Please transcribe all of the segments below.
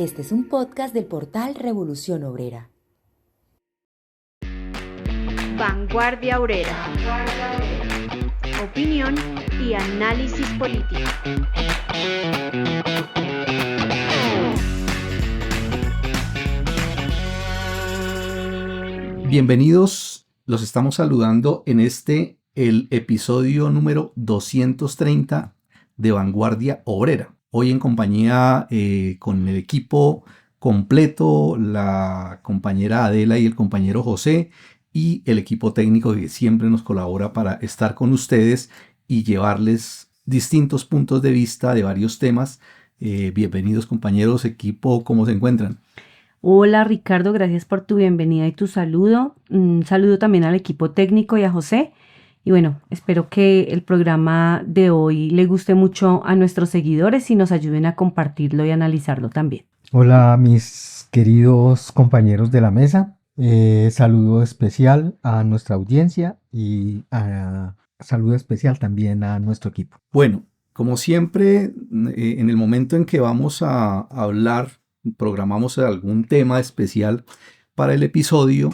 Este es un podcast del portal Revolución Obrera. Vanguardia Obrera. Opinión y análisis político. Bienvenidos, los estamos saludando en el episodio número 230 de Vanguardia Obrera. Hoy en compañía con el equipo completo, la compañera Adela y el compañero José y el equipo técnico que siempre nos colabora para estar con ustedes y llevarles distintos puntos de vista de varios temas. Bienvenidos compañeros, equipo, ¿cómo se encuentran? Hola Ricardo, gracias por tu bienvenida y tu saludo. Un saludo también al equipo técnico y a José. Y bueno, espero que el programa de hoy le guste mucho a nuestros seguidores y nos ayuden a compartirlo y analizarlo también. Hola mis queridos compañeros de la mesa. Saludo especial a nuestra audiencia y saludo especial también a nuestro equipo. Bueno, como siempre, en el momento en que vamos a hablar, programamos algún tema especial para el episodio,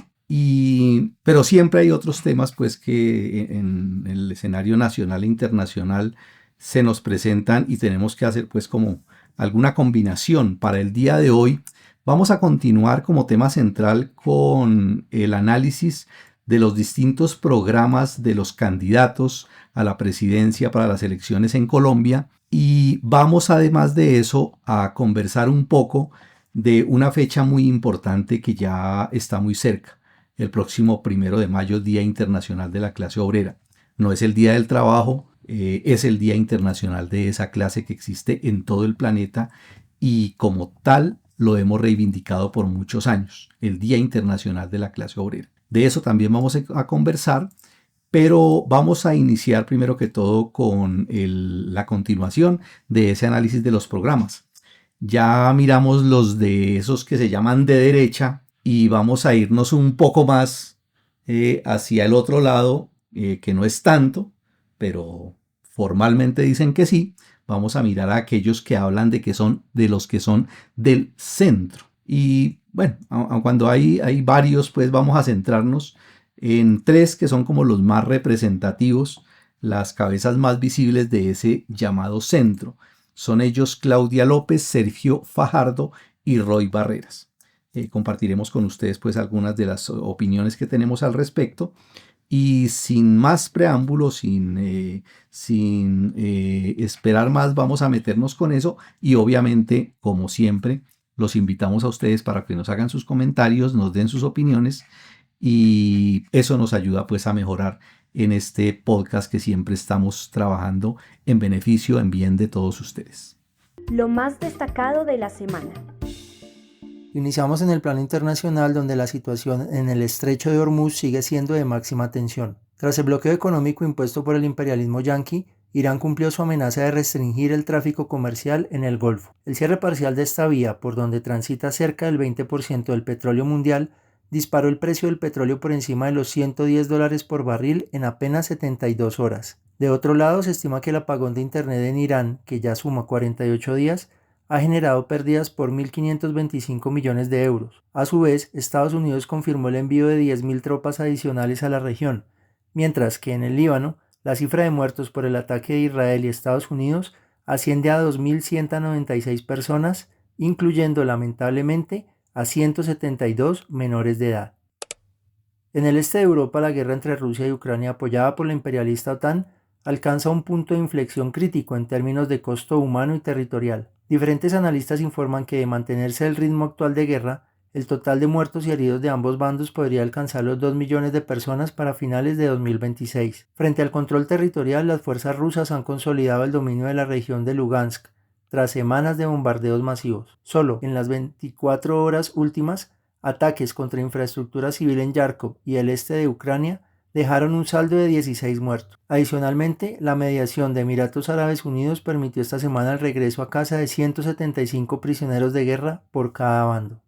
pero siempre hay otros temas pues que en el escenario nacional e internacional se nos presentan y tenemos que hacer pues como alguna combinación. Para el día de hoy vamos a continuar como tema central con el análisis de los distintos programas de los candidatos a la presidencia para las elecciones en Colombia, y vamos además de eso a conversar un poco de una fecha muy importante que ya está muy cerca. El próximo 1 de mayo, Día Internacional de la Clase Obrera. No es el Día del Trabajo, es el Día Internacional de esa clase que existe en todo el planeta y como tal lo hemos reivindicado por muchos años, el Día Internacional de la Clase Obrera. De eso también vamos a conversar, pero vamos a iniciar primero que todo con la continuación de ese análisis de los programas. Ya miramos los de esos que se llaman de derecha y vamos a irnos un poco más hacia el otro lado, que no es tanto, pero formalmente dicen que sí. Vamos a mirar a aquellos que hablan de los que son del centro. Y bueno, cuando hay varios, pues vamos a centrarnos en tres que son como los más representativos, las cabezas más visibles de ese llamado centro. Son ellos Claudia López, Sergio Fajardo y Roy Barreras. Compartiremos con ustedes pues algunas de las opiniones que tenemos al respecto. Y sin más preámbulos, sin esperar más, vamos a meternos con eso. Y obviamente, como siempre, los invitamos a ustedes para que nos hagan sus comentarios, nos den sus opiniones. Y eso nos ayuda pues a mejorar en este podcast que siempre estamos trabajando en beneficio, en bien de todos ustedes. Lo más destacado de la semana. Iniciamos en el plano internacional, donde la situación en el estrecho de Hormuz sigue siendo de máxima tensión. Tras el bloqueo económico impuesto por el imperialismo yanqui, Irán cumplió su amenaza de restringir el tráfico comercial en el Golfo. El cierre parcial de esta vía, por donde transita cerca del 20% del petróleo mundial, disparó el precio del petróleo por encima de los $110 por barril en apenas 72 horas. De otro lado, se estima que el apagón de Internet en Irán, que ya suma 48 días, ha generado pérdidas por 1.525 millones de euros. A su vez, Estados Unidos confirmó el envío de 10.000 tropas adicionales a la región, mientras que en el Líbano, la cifra de muertos por el ataque de Israel y Estados Unidos asciende a 2.196 personas, incluyendo lamentablemente a 172 menores de edad. En el este de Europa, la guerra entre Rusia y Ucrania, apoyada por la imperialista OTAN, alcanza un punto de inflexión crítico en términos de costo humano y territorial. Diferentes analistas informan que, de mantenerse el ritmo actual de guerra, el total de muertos y heridos de ambos bandos podría alcanzar los 2 millones de personas para finales de 2026. Frente al control territorial, las fuerzas rusas han consolidado el dominio de la región de Lugansk, tras semanas de bombardeos masivos. Solo en las 24 horas últimas, ataques contra infraestructura civil en Yarkov y el este de Ucrania dejaron un saldo de 16 muertos. Adicionalmente, la mediación de Emiratos Árabes Unidos permitió esta semana el regreso a casa de 175 prisioneros de guerra por cada bando.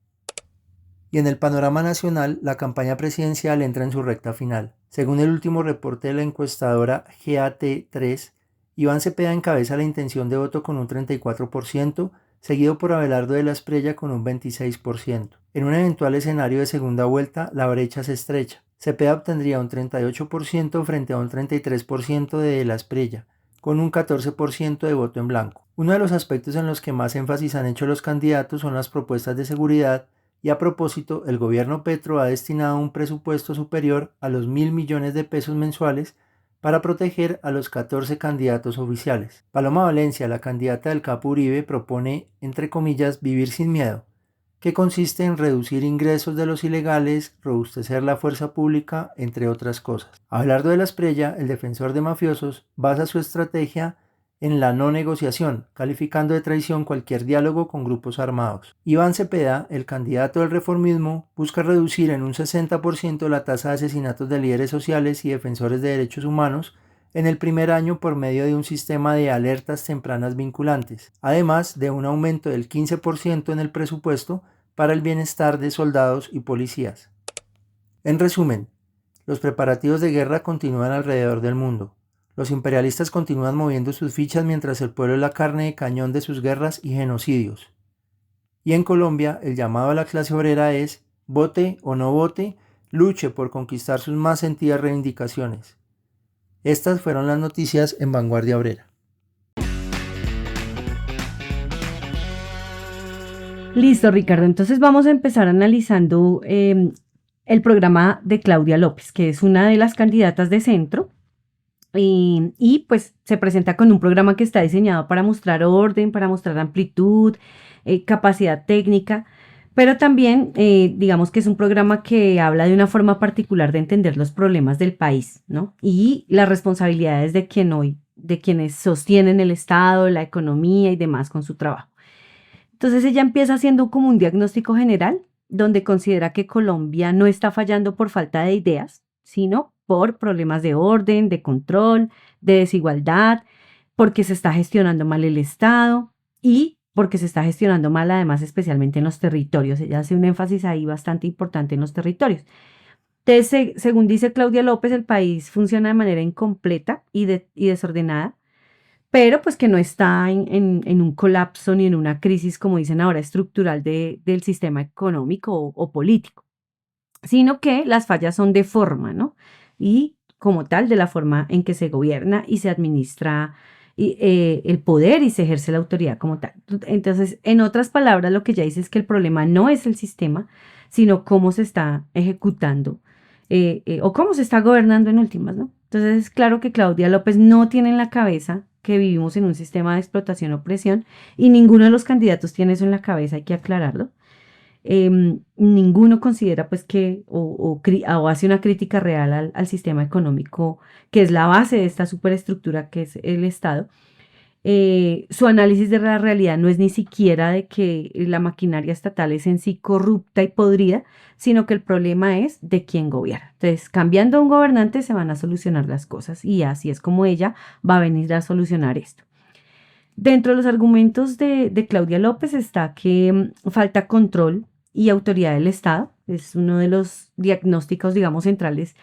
Y en el panorama nacional, la campaña presidencial entra en su recta final. Según el último reporte de la encuestadora GAT3, Iván Cepeda encabeza la intención de voto con un 34%, seguido por Abelardo de la Espriella con un 26%. En un eventual escenario de segunda vuelta, la brecha se estrecha. Cepeda obtendría un 38% frente a un 33% de la Espriella, con un 14% de voto en blanco. Uno de los aspectos en los que más énfasis han hecho los candidatos son las propuestas de seguridad, y a propósito, el gobierno Petro ha destinado un presupuesto superior a los 1.000 millones de pesos mensuales para proteger a los 14 candidatos oficiales. Paloma Valencia, la candidata del Capo Uribe, propone, entre comillas, vivir sin miedo, que consiste en reducir ingresos de los ilegales, robustecer la fuerza pública, entre otras cosas. Abelardo de la Espriella, el defensor de mafiosos, basa su estrategia en la no negociación, calificando de traición cualquier diálogo con grupos armados. Iván Cepeda, el candidato del reformismo, busca reducir en un 60% la tasa de asesinatos de líderes sociales y defensores de derechos humanos en el primer año por medio de un sistema de alertas tempranas vinculantes, además de un aumento del 15% en el presupuesto para el bienestar de soldados y policías. En resumen, los preparativos de guerra continúan alrededor del mundo. Los imperialistas continúan moviendo sus fichas mientras el pueblo es la carne de cañón de sus guerras y genocidios. Y en Colombia, el llamado a la clase obrera es, vote o no vote, luche por conquistar sus más sentidas reivindicaciones. Estas fueron las noticias en Vanguardia Obrera. Listo, Ricardo. Entonces vamos a empezar analizando el programa de Claudia López, que es una de las candidatas de centro. Y pues se presenta con un programa que está diseñado para mostrar orden, para mostrar amplitud, capacidad técnica, pero también digamos que es un programa que habla de una forma particular de entender los problemas del país, ¿no? Y las responsabilidades de quienes sostienen el Estado, la economía y demás con su trabajo. Entonces ella empieza haciendo como un diagnóstico general, donde considera que Colombia no está fallando por falta de ideas, sino por problemas de orden, de control, de desigualdad, porque se está gestionando mal el Estado y porque se está gestionando mal además especialmente en los territorios. Ella hace un énfasis ahí bastante importante en los territorios. Entonces, según dice Claudia López, el país funciona de manera incompleta y desordenada, pero pues que no está en un colapso ni en una crisis, como dicen ahora, estructural del sistema económico o político, sino que las fallas son de forma, ¿no? Y como tal, de la forma en que se gobierna y se administra el poder y se ejerce la autoridad como tal. Entonces, en otras palabras, lo que ella dice es que el problema no es el sistema, sino cómo se está ejecutando o cómo se está gobernando en últimas, ¿no? Entonces, es claro que Claudia López no tiene en la cabeza que vivimos en un sistema de explotación-opresión y ninguno de los candidatos tiene eso en la cabeza, hay que aclararlo. Ninguno considera pues que o hace una crítica real al sistema económico, que es la base de esta superestructura que es el Estado. Su análisis de la realidad no es ni siquiera de que la maquinaria estatal es en sí corrupta y podrida, sino que el problema es de quién gobierna. Entonces, cambiando a un gobernante se van a solucionar las cosas y así es como ella va a venir a solucionar esto. Dentro de los argumentos de Claudia López está que falta control y autoridad del Estado. Es uno de los diagnósticos, digamos, centrales,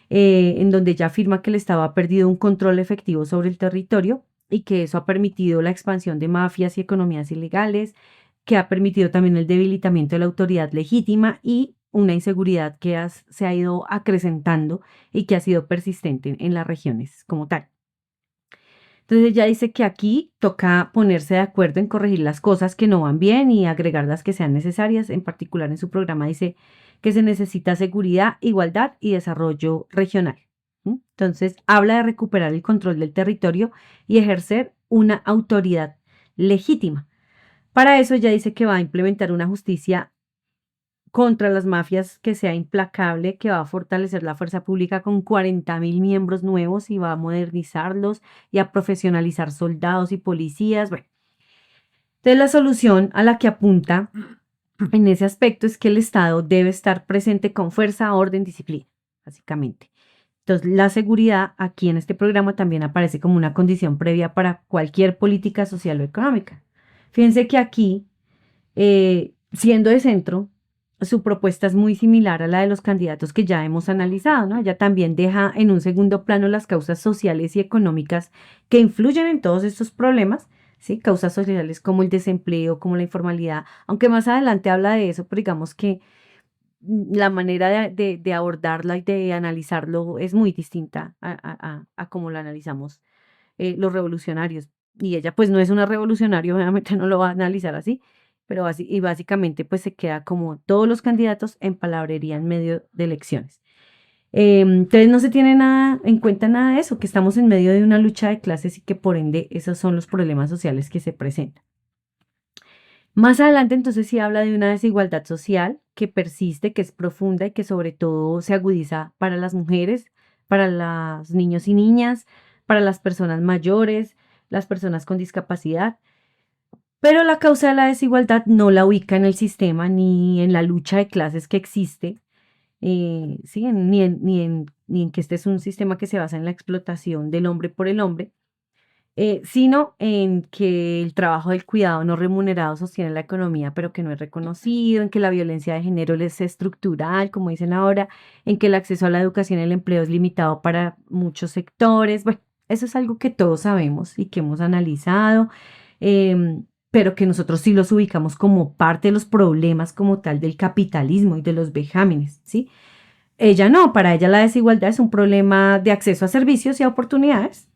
en donde ella afirma que el Estado ha perdido un control efectivo sobre el territorio y que eso ha permitido la expansión de mafias y economías ilegales, que ha permitido también el debilitamiento de la autoridad legítima y una inseguridad que se ha ido acrecentando y que ha sido persistente en las regiones como tal. Entonces ella dice que aquí toca ponerse de acuerdo en corregir las cosas que no van bien y agregar las que sean necesarias. En particular en su programa dice que se necesita seguridad, igualdad y desarrollo regional. Entonces habla de recuperar el control del territorio y ejercer una autoridad legítima. Para eso ella dice que va a implementar una justicia contra las mafias que sea implacable, que va a fortalecer la fuerza pública con 40.000 miembros nuevos y va a modernizarlos y a profesionalizar soldados y policías. Bueno, entonces la solución a la que apunta en ese aspecto es que el Estado debe estar presente con fuerza, orden, disciplina, básicamente. Entonces la seguridad aquí en este programa también aparece como una condición previa para cualquier política social o económica. Fíjense que aquí, siendo de centro, su propuesta es muy similar a la de los candidatos que ya hemos analizado, ¿no? Ella también deja en un segundo plano las causas sociales y económicas que influyen en todos estos problemas, ¿sí? Causas sociales como el desempleo, como la informalidad, aunque más adelante habla de eso, pero digamos que la manera de abordarla y de analizarlo es muy distinta a cómo lo analizamos los revolucionarios. Y ella pues no es una revolucionaria, obviamente no lo va a analizar así, pero y básicamente pues se queda como todos los candidatos en palabrería en medio de elecciones. Entonces no se tiene nada en cuenta nada de eso, que estamos en medio de una lucha de clases y que por ende esos son los problemas sociales que se presentan. Más adelante entonces sí habla de una desigualdad social que persiste, que es profunda y que sobre todo se agudiza para las mujeres, para los niños y niñas, para las personas mayores, las personas con discapacidad. Pero la causa de la desigualdad no la ubica en el sistema ni en la lucha de clases que existe, ¿sí? Ni en que este es un sistema que se basa en la explotación del hombre por el hombre, sino en que el trabajo del cuidado no remunerado sostiene la economía, pero que no es reconocido, en que la violencia de género es estructural, como dicen ahora, en que el acceso a la educación y el empleo es limitado para muchos sectores. Bueno, eso es algo que todos sabemos y que hemos analizado, pero que nosotros sí los ubicamos como parte de los problemas como tal del capitalismo y de los vejámenes, ¿sí? Ella no, para ella la desigualdad es un problema de acceso a servicios y a oportunidades,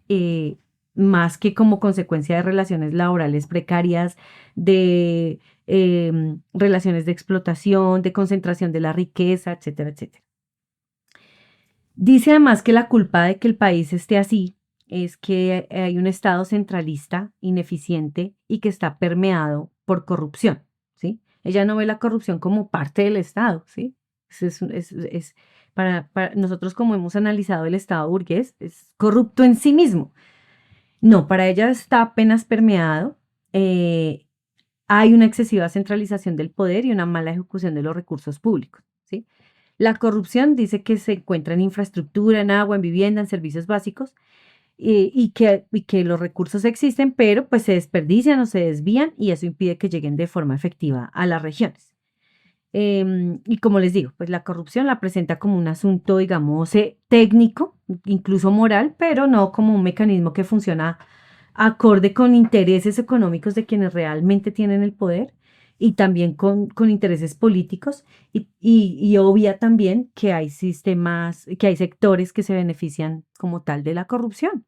más que como consecuencia de relaciones laborales precarias, de relaciones de explotación, de concentración de la riqueza, etcétera, etcétera. Dice además que la culpa de que el país esté así es que hay un Estado centralista, ineficiente y que está permeado por corrupción, ¿sí? Ella no ve la corrupción como parte del Estado, ¿sí? Para nosotros, como hemos analizado el Estado burgués, es corrupto en sí mismo. No, para ella está apenas permeado. Hay una excesiva centralización del poder y una mala ejecución de los recursos públicos, ¿sí? La corrupción dice que se encuentra en infraestructura, en agua, en vivienda, en servicios básicos, y que los recursos existen, pero pues se desperdician o se desvían y eso impide que lleguen de forma efectiva a las regiones. Y como les digo, pues la corrupción la presenta como un asunto, digamos, técnico, incluso moral, pero no como un mecanismo que funciona acorde con intereses económicos de quienes realmente tienen el poder y también con intereses políticos y obvia también que hay sistemas, que hay sectores que se benefician como tal de la corrupción.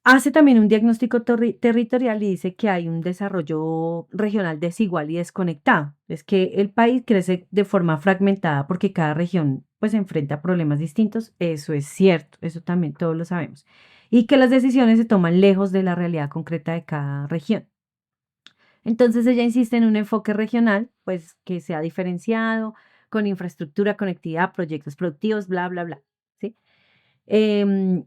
Hace también un diagnóstico territorial y dice que hay un desarrollo regional desigual y desconectado. Es que el país crece de forma fragmentada porque cada región pues enfrenta problemas distintos. Eso es cierto, eso también todos lo sabemos. Y que las decisiones se toman lejos de la realidad concreta de cada región. Entonces ella insiste en un enfoque regional, pues que sea diferenciado, con infraestructura, conectividad, proyectos productivos, bla, bla, bla, ¿sí? Y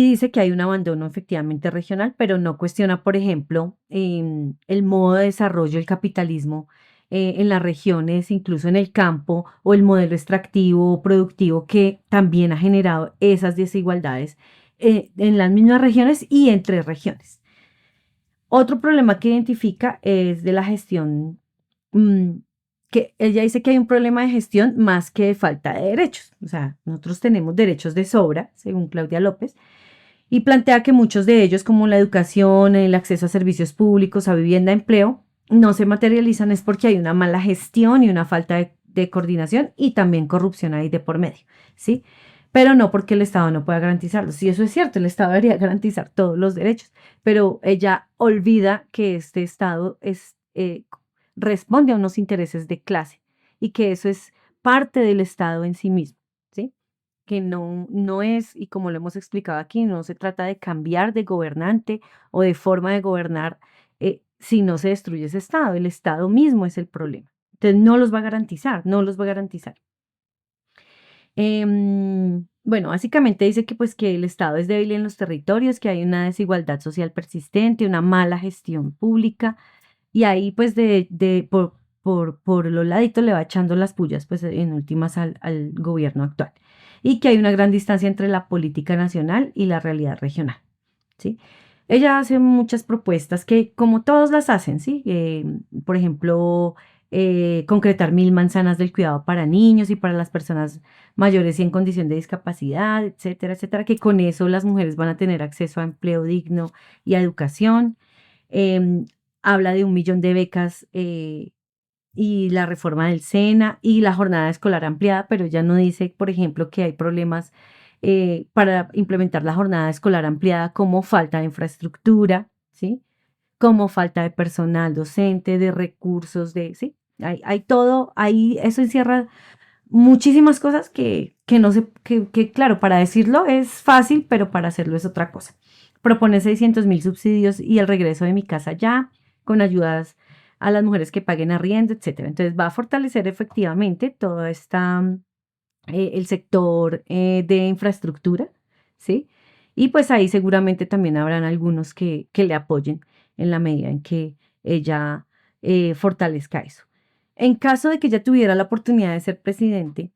dice que hay un abandono efectivamente regional, pero no cuestiona, por ejemplo, el modo de desarrollo del capitalismo en las regiones, incluso en el campo, o el modelo extractivo o productivo que también ha generado esas desigualdades en las mismas regiones y entre regiones. Otro problema que identifica es de la gestión, que ella dice que hay un problema de gestión más que de falta de derechos. O sea, nosotros tenemos derechos de sobra, según Claudia López, y plantea que muchos de ellos, como la educación, el acceso a servicios públicos, a vivienda, empleo, no se materializan es porque hay una mala gestión y una falta de coordinación y también corrupción ahí de por medio, ¿sí? Pero no porque el Estado no pueda garantizarlos. Y eso es cierto, el Estado debería garantizar todos los derechos, pero ella olvida que este Estado responde a unos intereses de clase y que eso es parte del Estado en sí mismo, ¿sí? Que no es, y como lo hemos explicado aquí, no se trata de cambiar de gobernante o de forma de gobernar si no se destruye ese Estado. El Estado mismo es el problema. Entonces no los va a garantizar, no los va a garantizar. Bueno, básicamente dice que pues que el Estado es débil en los territorios, que hay una desigualdad social persistente, una mala gestión pública, y ahí pues por los laditos le va echando las pullas pues en últimas al gobierno actual, y que hay una gran distancia entre la política nacional y la realidad regional, ¿sí? Ella hace muchas propuestas que como todos las hacen, ¿sí? Por ejemplo, concretar 1000 manzanas del cuidado para niños y para las personas mayores y en condición de discapacidad, etcétera, etcétera, que con eso las mujeres van a tener acceso a empleo digno y a educación. Habla de 1 millón de becas y la reforma del SENA y la jornada escolar ampliada, pero ya no dice, por ejemplo, que hay problemas para implementar la jornada escolar ampliada como falta de infraestructura, ¿sí? Como falta de personal docente, de recursos, ¿sí? Hay todo, ahí eso encierra muchísimas cosas que no sé, que claro, para decirlo es fácil, pero para hacerlo es otra cosa. Propone 600.000 subsidios y el regreso de mi casa ya, con ayudas a las mujeres que paguen arriendo, etcétera. Entonces va a fortalecer efectivamente todo el sector de infraestructura, ¿sí? Y pues ahí seguramente también habrán algunos que le apoyen en la medida en que ella fortalezca eso. En caso de que ella tuviera la oportunidad de ser presidente,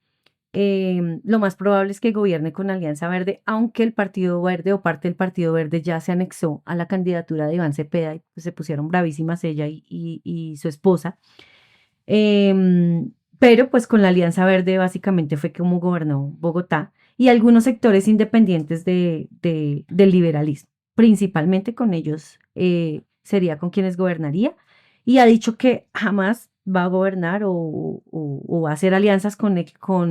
lo más probable es que gobierne con Alianza Verde, aunque el Partido Verde o parte del Partido Verde ya se anexó a la candidatura de Iván Cepeda y pues, se pusieron bravísimas ella y su esposa. Pero pues con la Alianza Verde básicamente fue como gobernó Bogotá y algunos sectores independientes del liberalismo, principalmente con ellos sería con quienes gobernaría y ha dicho que jamás va a gobernar o va a hacer alianzas con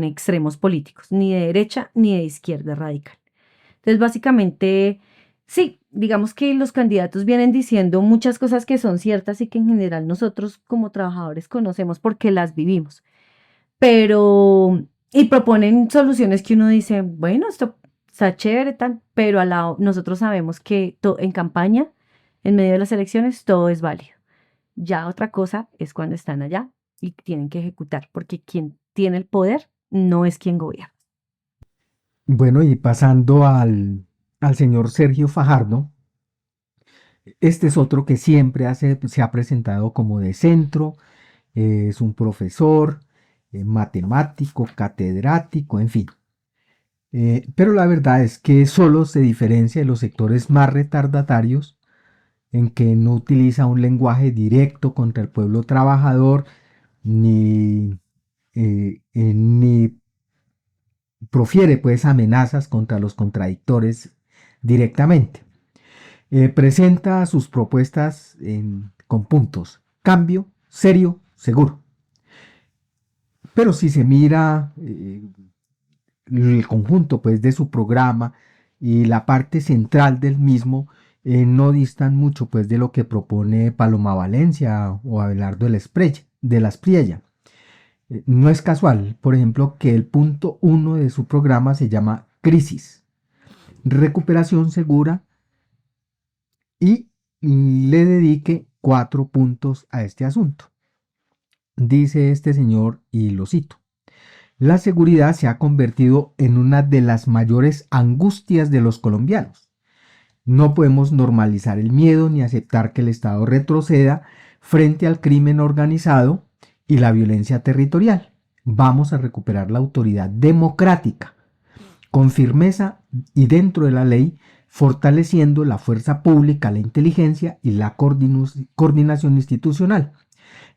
extremos políticos, ni de derecha ni de izquierda radical. Entonces, básicamente, sí, digamos que los candidatos vienen diciendo muchas cosas que son ciertas y que en general nosotros como trabajadores conocemos porque las vivimos, y proponen soluciones que uno dice, bueno, esto está chévere, pero nosotros sabemos que en campaña, en medio de las elecciones, todo es válido. Ya otra cosa es cuando están allá y tienen que ejecutar, porque quien tiene el poder no es quien gobierna. Bueno, y pasando al señor Sergio Fajardo, este es otro que siempre se ha presentado como de centro, es un profesor, matemático, catedrático, en fin. Pero la verdad es que solo se diferencia de los sectores más retardatarios en que no utiliza un lenguaje directo contra el pueblo trabajador, ni profiere pues amenazas contra los contradictores directamente. Presenta sus propuestas con puntos: cambio, serio, seguro. Pero si se mira el conjunto pues de su programa y la parte central del mismo, no distan mucho pues de lo que propone Paloma Valencia o Abelardo de la Espriella. No es casual, por ejemplo, que el punto 1 de su programa se llama crisis, recuperación segura, y le dedique 4 puntos a este asunto. Dice este señor, y lo cito: la seguridad se ha convertido en una de las mayores angustias de los colombianos. No podemos normalizar el miedo ni aceptar que el Estado retroceda frente al crimen organizado y la violencia territorial. Vamos a recuperar la autoridad democrática con firmeza y dentro de la ley, fortaleciendo la fuerza pública, la inteligencia y la coordinación institucional.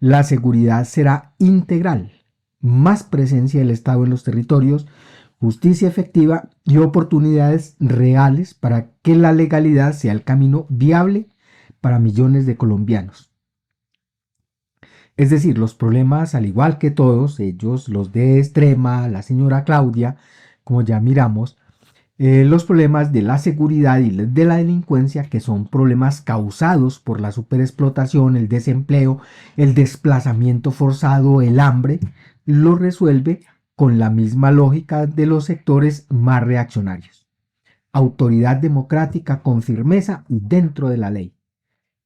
La seguridad será integral, más presencia del Estado en los territorios, justicia efectiva y oportunidades reales para que la legalidad sea el camino viable para millones de colombianos. Es decir, los problemas, al igual que todos ellos, los de Extrema, la señora Claudia, como ya miramos, los problemas de la seguridad y de la delincuencia, que son problemas causados por la superexplotación, el desempleo, el desplazamiento forzado, el hambre, lo resuelve con la misma lógica de los sectores más reaccionarios. Autoridad democrática con firmeza y dentro de la ley.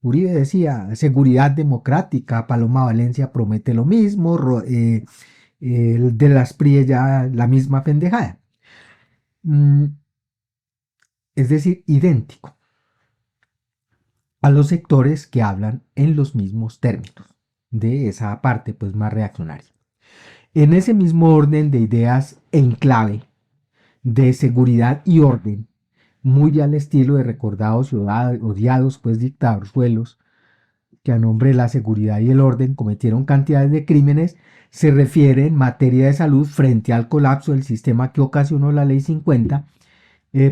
Uribe decía, seguridad democrática. Paloma Valencia promete lo mismo, de la Espriella la misma pendejada. Es decir, idéntico a los sectores que hablan en los mismos términos de esa parte pues más reaccionaria. En ese mismo orden de ideas en clave de seguridad y orden, muy al estilo de recordados y odiados pues dictaduros, que a nombre de la seguridad y el orden cometieron cantidades de crímenes, se refiere en materia de salud frente al colapso del sistema que ocasionó la Ley 50,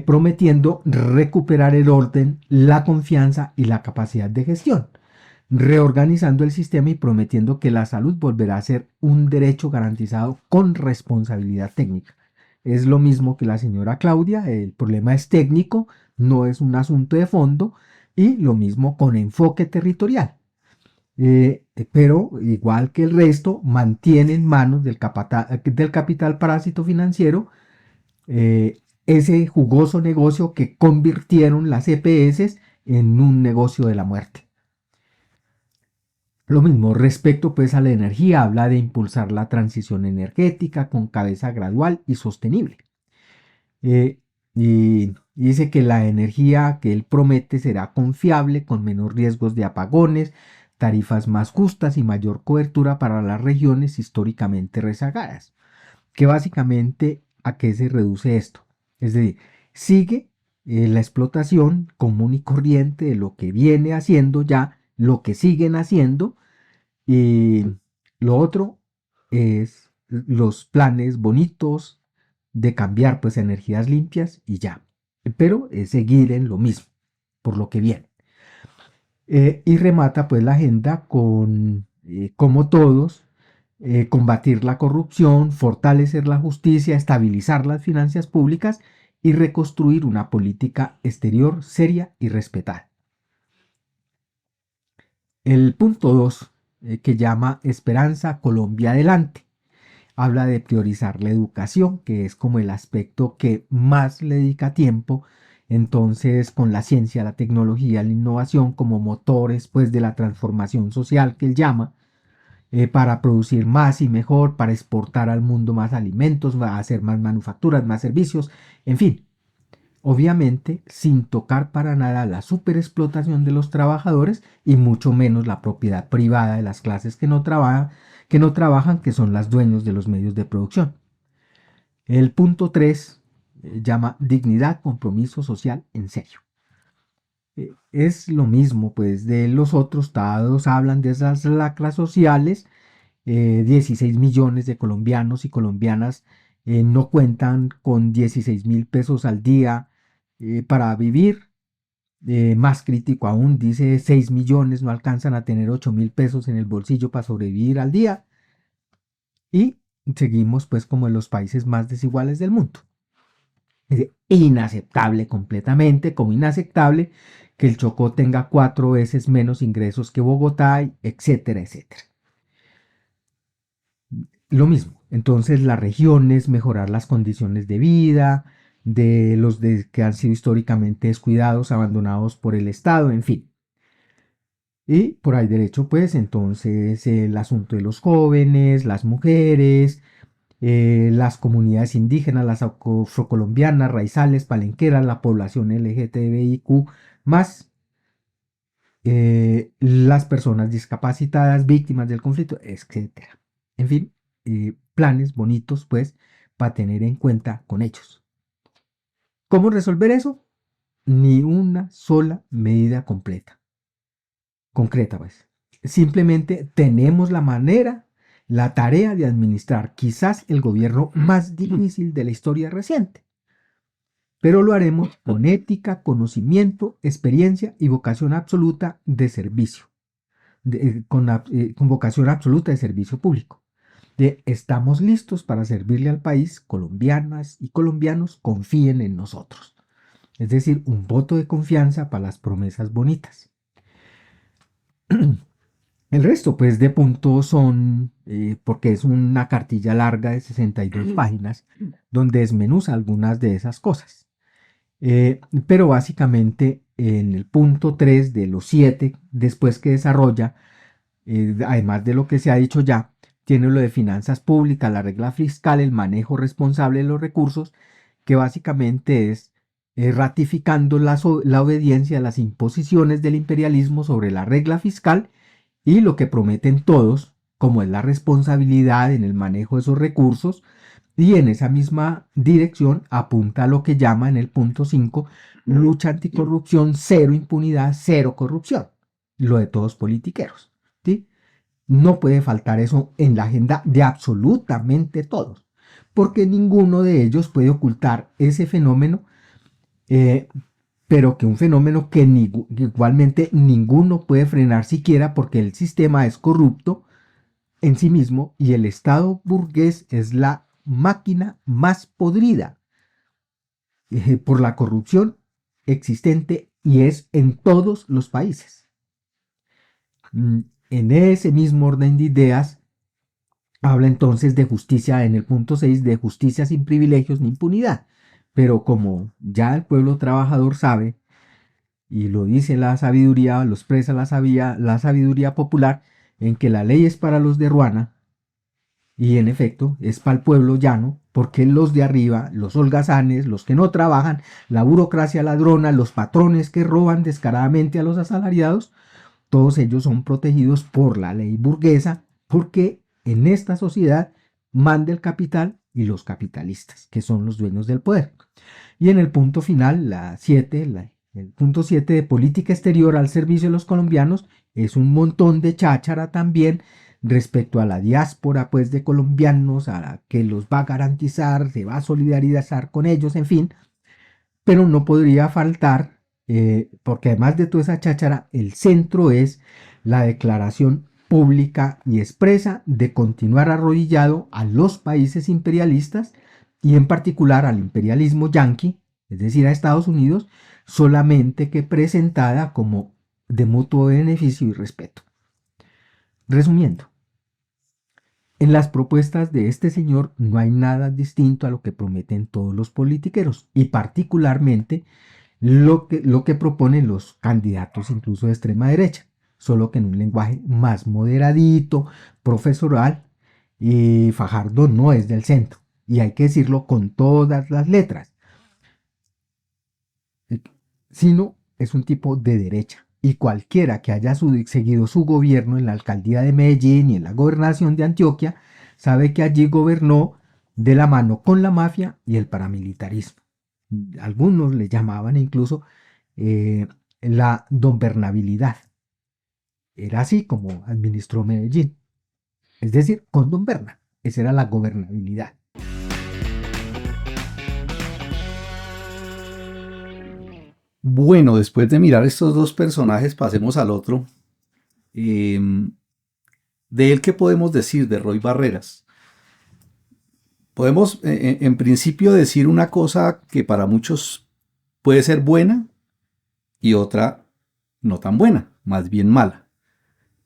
prometiendo recuperar el orden, la confianza y la capacidad de gestión, reorganizando el sistema y prometiendo que la salud volverá a ser un derecho garantizado con responsabilidad técnica. Es lo mismo que la señora Claudia, el problema es técnico, no es un asunto de fondo, y lo mismo con enfoque territorial. Pero igual que el resto, mantiene en manos del capital parásito financiero ese jugoso negocio que convirtieron las EPS en un negocio de la muerte. Lo mismo respecto pues a la energía, habla de impulsar la transición energética con cabeza gradual y sostenible. Y dice que la energía que él promete será confiable, con menos riesgos de apagones, tarifas más justas y mayor cobertura para las regiones históricamente rezagadas. Que básicamente, ¿a qué se reduce esto? Es decir, sigue la explotación común y corriente de lo que viene haciendo ya, lo que siguen haciendo, y lo otro es los planes bonitos de cambiar pues energías limpias y ya, pero es seguir en lo mismo, por lo que viene. Y remata pues la agenda con, como todos, combatir la corrupción, fortalecer la justicia, estabilizar las finanzas públicas y reconstruir una política exterior seria y respetada. El punto 2, que llama Esperanza Colombia Adelante, habla de priorizar la educación, que es como el aspecto que más le dedica tiempo. Entonces, con la ciencia, la tecnología, la innovación como motores pues, de la transformación social que él llama, para producir más y mejor, para exportar al mundo más alimentos, para hacer más manufacturas, más servicios, en fin. Obviamente, sin tocar para nada la superexplotación de los trabajadores y mucho menos la propiedad privada de las clases que no trabajan, que son las dueños de los medios de producción. El punto 3 llama dignidad, compromiso social en serio. Es lo mismo, pues, de los otros, todos hablan de esas lacras sociales. 16 millones de colombianos y colombianas no cuentan con 16.000 pesos al día para vivir. Más crítico aún, dice 6 millones no alcanzan a tener 8.000 pesos en el bolsillo para sobrevivir al día. Y seguimos pues como en los países más desiguales del mundo. Es inaceptable completamente, como inaceptable que el Chocó tenga 4 veces menos ingresos que Bogotá, etcétera, etcétera. Lo mismo, entonces las regiones, mejorar las condiciones de vida de los que han sido históricamente descuidados, abandonados por el Estado, en fin. Y por ahí derecho, pues entonces el asunto de los jóvenes, las mujeres, las comunidades indígenas, las afrocolombianas, raizales, palenqueras, la población LGTBIQ+, las personas discapacitadas, víctimas del conflicto, etc. En fin, planes bonitos, pues, para tener en cuenta con ellos. ¿Cómo resolver eso? Ni una sola medida concreta, pues. Simplemente tenemos la manera, la tarea de administrar quizás el gobierno más difícil de la historia reciente. Pero lo haremos con ética, conocimiento, experiencia y vocación absoluta de servicio. Con vocación absoluta de servicio público. Estamos listos para servirle al país, colombianas y colombianos confíen en nosotros. Es decir, un voto de confianza para las promesas bonitas. El resto pues de puntos son, porque es una cartilla larga de 62 páginas, donde desmenuza algunas de esas cosas. Pero básicamente en el punto 3 de los 7, después que desarrolla, además de lo que se ha dicho ya, tiene lo de finanzas públicas, la regla fiscal, el manejo responsable de los recursos, que básicamente es ratificando la obediencia a las imposiciones del imperialismo sobre la regla fiscal y lo que prometen todos, como es la responsabilidad en el manejo de esos recursos, y en esa misma dirección apunta a lo que llama en el punto 5, lucha anticorrupción, cero impunidad, cero corrupción. lo de todos politiqueros, ¿sí? No puede faltar eso en la agenda de absolutamente todos, porque ninguno de ellos puede ocultar ese fenómeno, pero que un fenómeno que igualmente ninguno puede frenar siquiera, porque el sistema es corrupto en sí mismo y el Estado burgués es la máquina más podrida por la corrupción existente y es en todos los países. En ese mismo orden de ideas, habla entonces de justicia en el punto 6, de justicia sin privilegios ni impunidad. Pero como ya el pueblo trabajador sabe, y lo dice la sabiduría, lo expresa la sabiduría popular, en que la ley es para los de Ruana, y en efecto es para el pueblo llano, porque los de arriba, los holgazanes, los que no trabajan, la burocracia ladrona, los patrones que roban descaradamente a los asalariados, todos ellos son protegidos por la ley burguesa, porque en esta sociedad manda el capital y los capitalistas, que son los dueños del poder. Y en el punto final, el punto 7 de política exterior al servicio de los colombianos, es un montón de cháchara también respecto a la diáspora pues de colombianos, a la que los va a garantizar, se va a solidarizar con ellos, en fin. Pero no podría faltar, porque además de toda esa cháchara, el centro es la declaración pública y expresa de continuar arrodillado a los países imperialistas y en particular al imperialismo yanqui, es decir, a Estados Unidos, solamente que presentada como de mutuo beneficio y respeto. Resumiendo, en las propuestas de este señor no hay nada distinto a lo que prometen todos los politiqueros y particularmente lo que proponen los candidatos incluso de extrema derecha, solo que en un lenguaje más moderadito, profesoral, y Fajardo no es del centro, y hay que decirlo con todas las letras, sino es un tipo de derecha, y cualquiera que haya seguido su gobierno en la alcaldía de Medellín y en la gobernación de Antioquia, sabe que allí gobernó de la mano con la mafia y el paramilitarismo. Algunos le llamaban incluso la donbernabilidad. Era así como administró Medellín. Es decir, con don Berna. Esa era la gobernabilidad. Bueno, después de mirar estos dos personajes, pasemos al otro. De él, ¿qué podemos decir? De Roy Barreras. Podemos, en principio, decir una cosa que para muchos puede ser buena y otra no tan buena, más bien mala.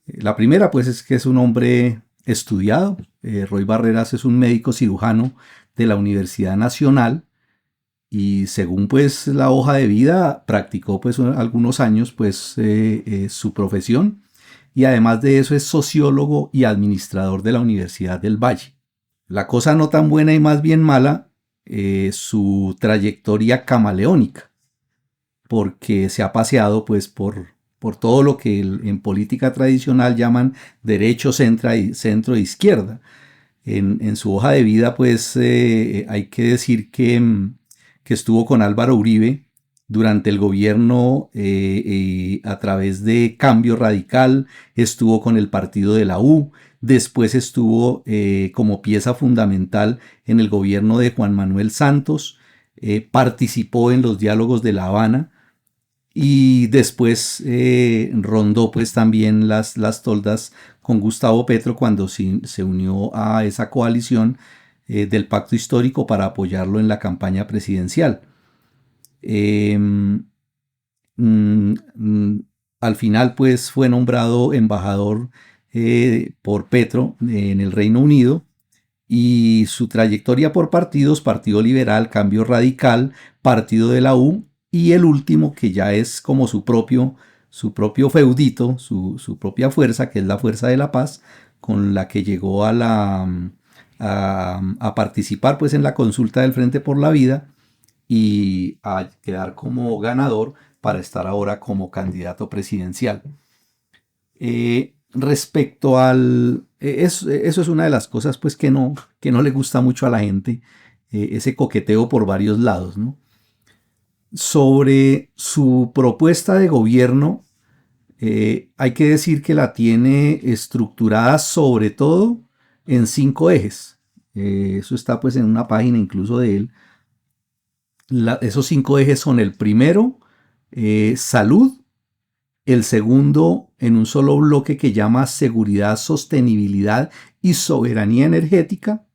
La primera, pues, es que es un hombre estudiado. Roy Barreras es un médico cirujano de la Universidad Nacional y según, pues, la hoja de vida, practicó, pues, algunos años, pues, su profesión y además de eso es sociólogo y administrador de la Universidad del Valle. La cosa no tan buena y más bien mala, su trayectoria camaleónica, porque se ha paseado, pues, por todo lo que en política tradicional llaman derecho, centro e izquierda. En su hoja de vida, pues, hay que decir que estuvo con Álvaro Uribe durante el gobierno a través de Cambio Radical, estuvo con el partido de la U, después estuvo como pieza fundamental en el gobierno de Juan Manuel Santos, participó en los diálogos de La Habana, y después rondó pues también las toldas con Gustavo Petro cuando se unió a esa coalición del pacto histórico para apoyarlo en la campaña presidencial. Al final pues fue nombrado embajador por Petro en el Reino Unido y su trayectoria por partidos, Partido Liberal, Cambio Radical, Partido de la U, y el último que ya es como su propio feudito, su propia fuerza, que es la Fuerza de la Paz, con la que llegó a participar pues en la consulta del Frente por la Vida y a quedar como ganador para estar ahora como candidato presidencial. Respecto al... eso es una de las cosas pues que no le gusta mucho a la gente, ese coqueteo por varios lados, ¿no? Sobre su propuesta de gobierno, hay que decir que la tiene estructurada sobre todo en 5 ejes. Eso está pues en una página incluso de él. Esos 5 ejes son: el primero, salud; el segundo, en un solo bloque, que llama seguridad, sostenibilidad y soberanía energética;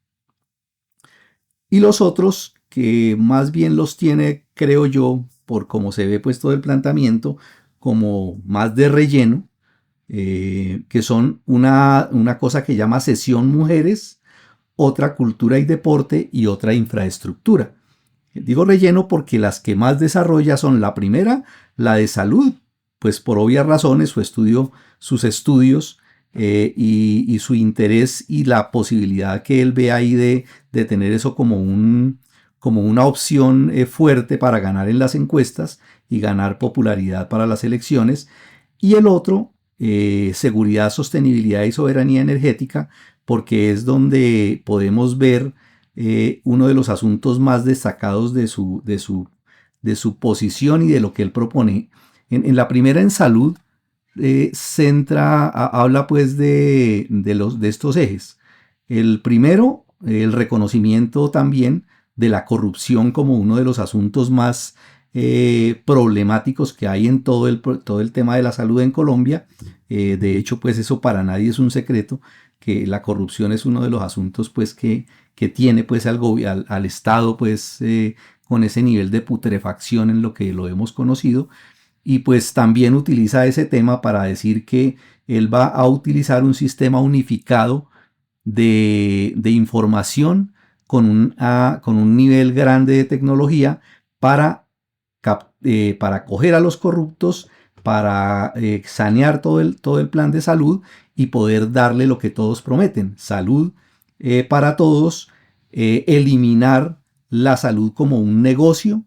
y los otros, que más bien los tiene, creo yo, por cómo se ve pues todo el planteamiento, como más de relleno, que son una cosa que llama sesión mujeres, otra cultura y deporte y otra infraestructura. Digo relleno porque las que más desarrolla son: la primera, la de salud, pues por obvias razones, sus estudios y su interés y la posibilidad que él ve ahí de tener eso como una opción fuerte para ganar en las encuestas y ganar popularidad para las elecciones. Y el otro, seguridad, sostenibilidad y soberanía energética, porque es donde podemos ver uno de los asuntos más destacados de su posición y de lo que él propone. En la primera, en salud, habla pues de estos ejes. El primero, el reconocimiento también de la corrupción como uno de los asuntos más problemáticos que hay en todo el tema de la salud en Colombia. De hecho, pues eso para nadie es un secreto, que la corrupción es uno de los asuntos pues que tiene pues al Estado pues con ese nivel de putrefacción en lo que lo hemos conocido. Y pues también utiliza ese tema para decir que él va a utilizar un sistema unificado de información con un nivel grande de tecnología para coger a los corruptos, para sanear todo el plan de salud y poder darle lo que todos prometen: salud para todos, eliminar la salud como un negocio.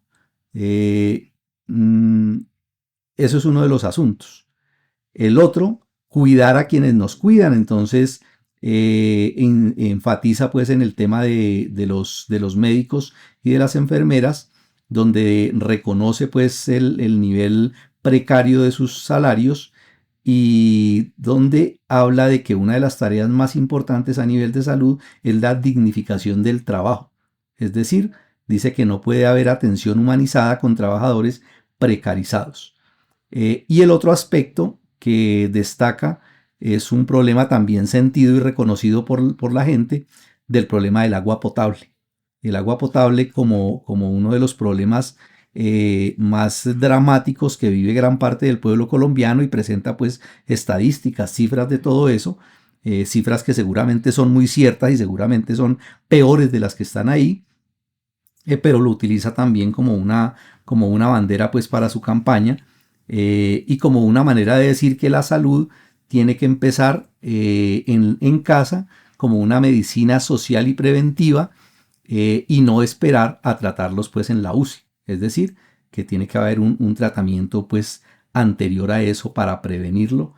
Eso es uno de los asuntos. El otro, cuidar a quienes nos cuidan. Entonces enfatiza pues en el tema de los médicos y de las enfermeras, donde reconoce pues el nivel precario de sus salarios, y donde habla de que una de las tareas más importantes a nivel de salud es la dignificación del trabajo. Es decir, dice que no puede haber atención humanizada con trabajadores precarizados. Y el otro aspecto que destaca es un problema también sentido y reconocido por la gente, del problema del agua potable. El agua potable como uno de los problemas más dramáticos que vive gran parte del pueblo colombiano, y presenta pues estadísticas, cifras de todo eso, cifras que seguramente son muy ciertas y seguramente son peores de las que están ahí, pero lo utiliza también como una bandera pues para su campaña, y como una manera de decir que la salud tiene que empezar en casa, como una medicina social y preventiva, y no esperar a tratarlos pues en la UCI. Es decir, que tiene que haber un tratamiento pues anterior a eso para prevenirlo.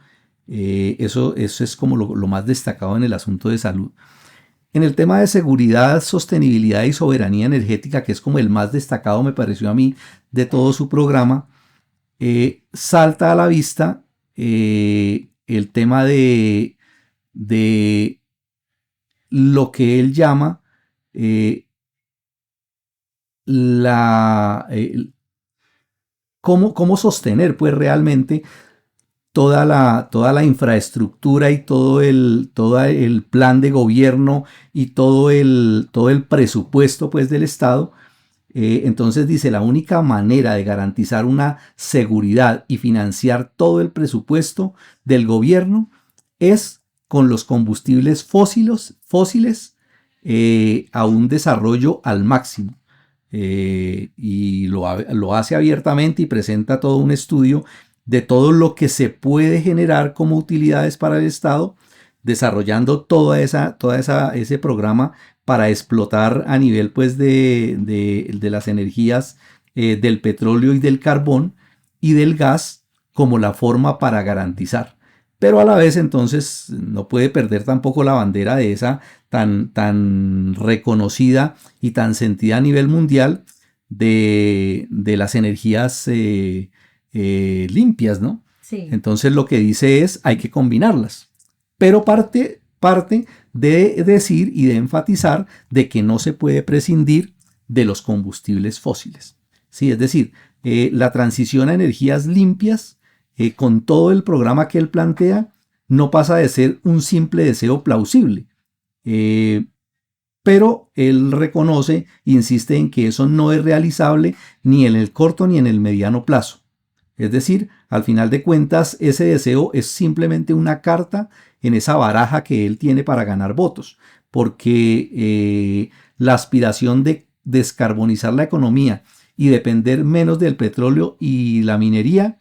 Eso es como lo más destacado en el asunto de salud. En el tema de seguridad, sostenibilidad y soberanía energética, que es como el más destacado, me pareció a mí, de todo su programa, salta a la vista el tema de lo que él llama cómo sostener pues realmente toda la infraestructura y todo el plan de gobierno y todo el presupuesto pues del Estado. Entonces dice: la única manera de garantizar una seguridad y financiar todo el presupuesto del gobierno es con los combustibles fósiles a un desarrollo al máximo. Y lo hace abiertamente y presenta todo un estudio de todo lo que se puede generar como utilidades para el Estado, desarrollando todo ese programa para explotar a nivel pues de las energías del petróleo y del carbón y del gas como la forma para garantizar. Pero a la vez entonces no puede perder tampoco la bandera de esa tan reconocida y tan sentida a nivel mundial de las energías limpias, ¿no? Sí. Entonces lo que dice es, hay que combinarlas. Pero parte de decir y de enfatizar de que no se puede prescindir de los combustibles fósiles. ¿Sí? Es decir, la transición a energías limpias, con todo el programa que él plantea, no pasa de ser un simple deseo plausible. Pero él reconoce, insiste en que eso no es realizable ni en el corto ni en el mediano plazo. Es decir, al final de cuentas, ese deseo es simplemente una carta en esa baraja que él tiene para ganar votos, porque la aspiración de descarbonizar la economía y depender menos del petróleo y la minería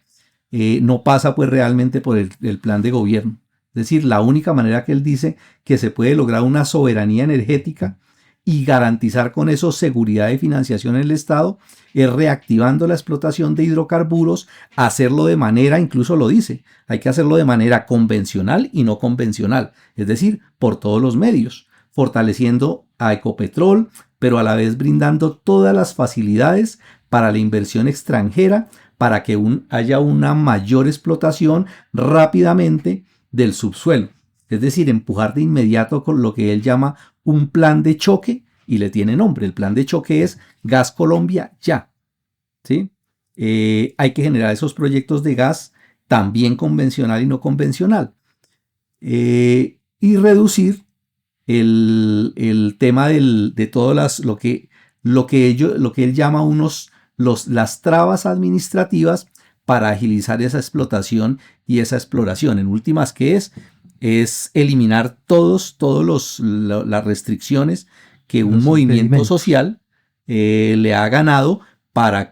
no pasa pues realmente por el plan de gobierno. Es decir, la única manera que él dice que se puede lograr una soberanía energética y garantizar con eso seguridad de financiación en el Estado es reactivando la explotación de hidrocarburos, hacerlo de manera, incluso lo dice, hay que hacerlo de manera convencional y no convencional, es decir, por todos los medios, fortaleciendo a Ecopetrol, pero a la vez brindando todas las facilidades para la inversión extranjera, para que haya una mayor explotación rápidamente del subsuelo. Es decir, empujar de inmediato con lo que él llama un plan de choque, y le tiene nombre. El plan de choque es Gas Colombia ya. ¿Sí? Hay que generar esos proyectos de gas también convencional y no convencional. Y reducir el tema de todas lo que él llama las trabas administrativas para agilizar esa explotación y esa exploración. En últimas, ¿qué es? Es eliminar las restricciones que un movimiento social le ha ganado para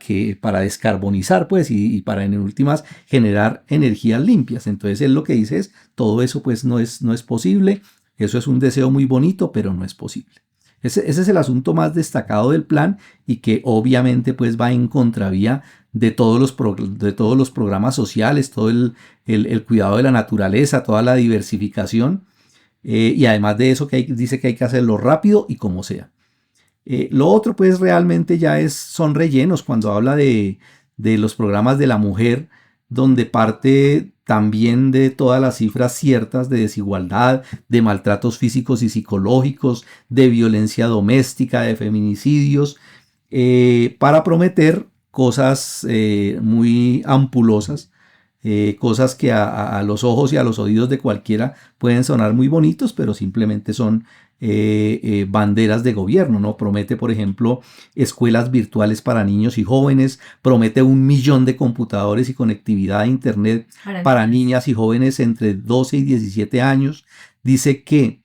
descarbonizar, pues, y para en últimas generar energías limpias. Entonces él lo que dice es, todo eso pues no es posible, eso es un deseo muy bonito, pero no es posible. Ese es el asunto más destacado del plan y que obviamente pues va en contravía de todos los programas sociales, todo el cuidado de la naturaleza, toda la diversificación, y además de eso dice que hay que hacerlo rápido y como sea. Lo otro pues realmente ya son rellenos cuando habla de los programas de la mujer, donde parte también de todas las cifras ciertas de desigualdad, de maltratos físicos y psicológicos, de violencia doméstica, de feminicidios, para prometer cosas muy ampulosas, cosas que a los ojos y a los oídos de cualquiera pueden sonar muy bonitos, pero simplemente son banderas de gobierno, ¿no? Promete, por ejemplo, escuelas virtuales para niños y jóvenes, promete 1 millón de computadores y conectividad a internet para niñas y jóvenes entre 12 y 17 años. Dice que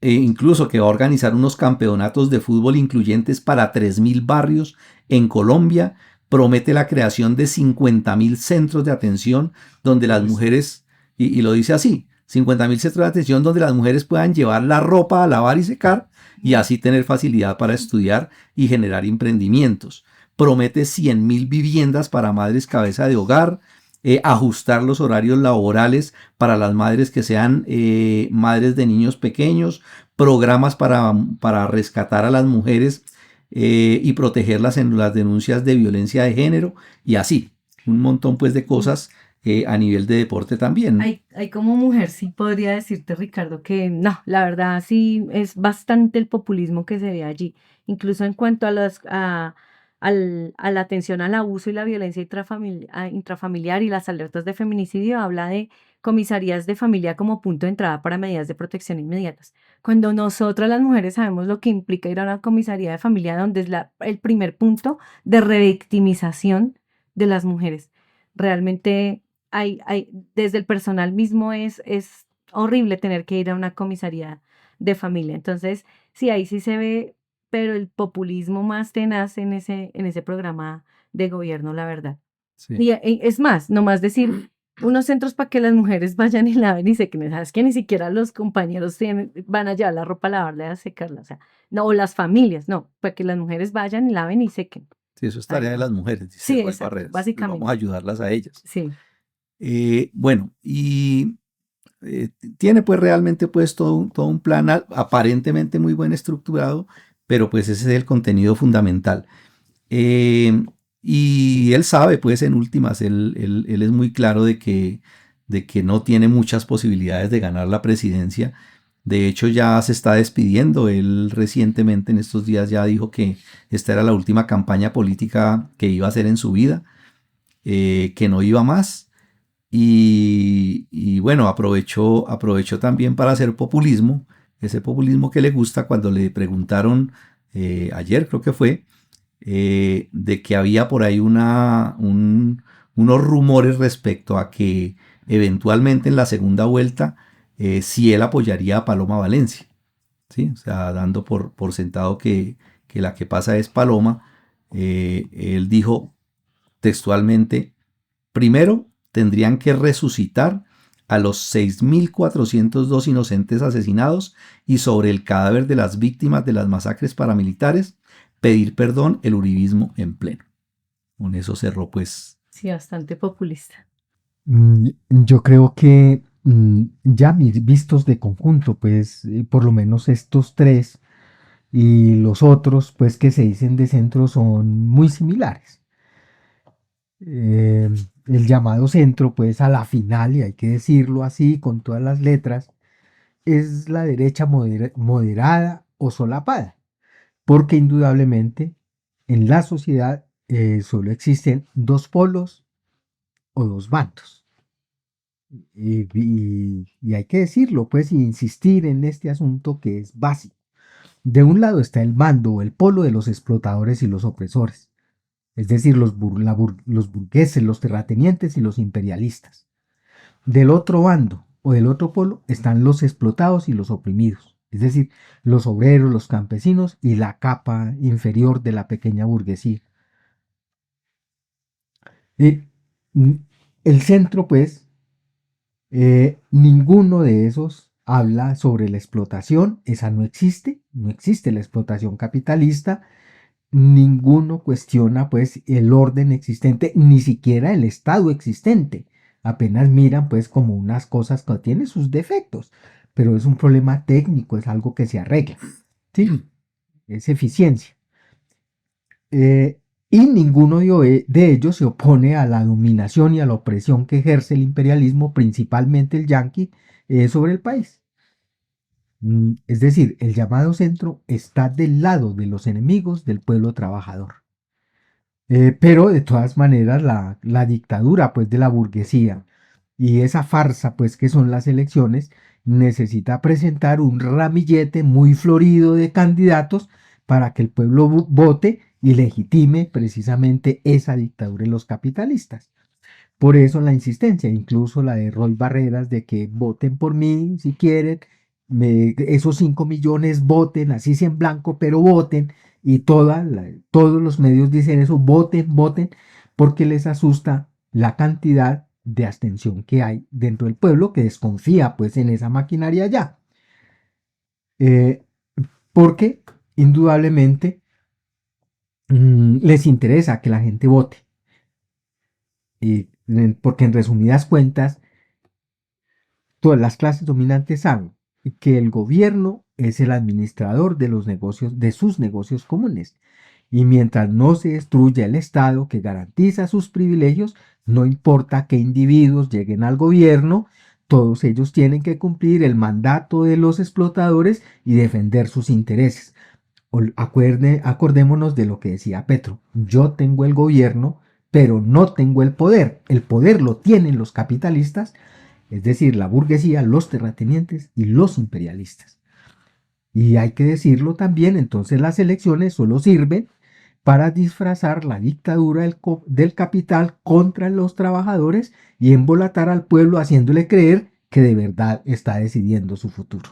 incluso que va a organizar unos campeonatos de fútbol incluyentes para 3.000 barrios en Colombia. Promete la creación de 50.000 centros de atención donde las mujeres, y lo dice así, 50.000 centros de atención donde las mujeres puedan llevar la ropa a lavar y secar y así tener facilidad para estudiar y generar emprendimientos. Promete 100.000 viviendas para madres cabeza de hogar, ajustar los horarios laborales para las madres que sean madres de niños pequeños, programas para rescatar a las mujeres y protegerlas en las denuncias de violencia de género y así, un montón pues de cosas a nivel de deporte también, ¿no? Hay como mujer, sí podría decirte, Ricardo, que no, la verdad sí es bastante el populismo que se ve allí, incluso en cuanto a la atención al abuso y la violencia intrafamiliar y las alertas de feminicidio, habla de comisarías de familia como punto de entrada para medidas de protección inmediatas. Cuando nosotras las mujeres sabemos lo que implica ir a una comisaría de familia, donde es el primer punto de revictimización de las mujeres. Realmente desde el personal mismo es horrible tener que ir a una comisaría de familia. Entonces, sí, ahí sí se ve, pero el populismo más tenaz en ese programa de gobierno, la verdad. Sí. Y es más, nomás decir unos centros para que las mujeres vayan y laven y sequen. ¿Sabes que ni siquiera los compañeros van a llevar la ropa a lavarla y a secarla? O sea, no, o las familias, no, para que las mujeres vayan y laven y sequen. Sí, eso es tarea de las mujeres, dice Sí, Roy exacto, Barreras. básicamente. Vamos a ayudarlas a ellas. Sí. Bueno, y tiene pues realmente pues todo un plan aparentemente muy bien estructurado, pero pues ese es el contenido fundamental. Y él sabe, pues en últimas, él es muy claro de que no tiene muchas posibilidades de ganar la presidencia. De hecho, ya se está despidiendo. Él recientemente, en estos días, ya dijo que esta era la última campaña política que iba a hacer en su vida, que no iba más. Y bueno, aprovechó también para hacer populismo, ese populismo que le gusta. Cuando le preguntaron, ayer creo que fue, de que había por ahí unos rumores respecto a que eventualmente en la segunda vuelta, si él apoyaría a Paloma Valencia, ¿sí? O sea, dando por sentado que la que pasa es Paloma. Él dijo textualmente: primero tendrían que resucitar a los 6.402 inocentes asesinados y sobre el cadáver de las víctimas de las masacres paramilitares pedir perdón el uribismo en pleno. Con eso cerró, pues. Sí, bastante populista. Yo creo que ya vistos de conjunto, pues por lo menos estos tres y los otros, pues que se dicen de centro, son muy similares. El llamado centro, pues a la final, y hay que decirlo así con todas las letras, es la derecha moderada o solapada, porque indudablemente en la sociedad solo existen dos polos o dos bandos. Y hay que decirlo, pues, y insistir en este asunto que es básico. De un lado está el bando o el polo de los explotadores y los opresores, es decir, los burgueses, los terratenientes y los imperialistas. Del otro bando o del otro polo están los explotados y los oprimidos, es decir, los obreros, los campesinos y la capa inferior de la pequeña burguesía. El centro, pues, ninguno de esos habla sobre la explotación. Esa no existe la explotación capitalista. Ninguno cuestiona, pues, el orden existente, ni siquiera el estado existente. Apenas miran, pues, como unas cosas que tienen sus defectos, pero es un problema técnico, es algo que se arregla, ¿sí? Es eficiencia. Y ninguno de ellos se opone a la dominación y a la opresión que ejerce el imperialismo, principalmente el yanqui, sobre el país. Es decir, el llamado centro está del lado de los enemigos del pueblo trabajador. Pero de todas maneras la dictadura, pues, de la burguesía y esa farsa, pues, que son las elecciones, necesita presentar un ramillete muy florido de candidatos para que el pueblo vote y legitime precisamente esa dictadura de los capitalistas. Por eso la insistencia, incluso la de Roy Barreras, de que voten por mí si quieren, esos 5 millones voten, así sea en blanco, pero voten, y todos los medios dicen eso: voten, voten, porque les asusta la cantidad de abstención que hay dentro del pueblo, que desconfía, pues, en esa maquinaria ya. Porque indudablemente les interesa que la gente vote. Porque en resumidas cuentas, todas las clases dominantes saben que el gobierno es el administrador de los negocios, de sus negocios comunes. Y mientras no se destruya el Estado que garantiza sus privilegios, no importa qué individuos lleguen al gobierno, todos ellos tienen que cumplir el mandato de los explotadores y defender sus intereses. Acordémonos de lo que decía Petro: yo tengo el gobierno, pero no tengo el poder. El poder lo tienen los capitalistas, es decir, la burguesía, los terratenientes y los imperialistas. Y hay que decirlo también, entonces las elecciones solo sirven para disfrazar la dictadura del capital contra los trabajadores y embolatar al pueblo, haciéndole creer que de verdad está decidiendo su futuro.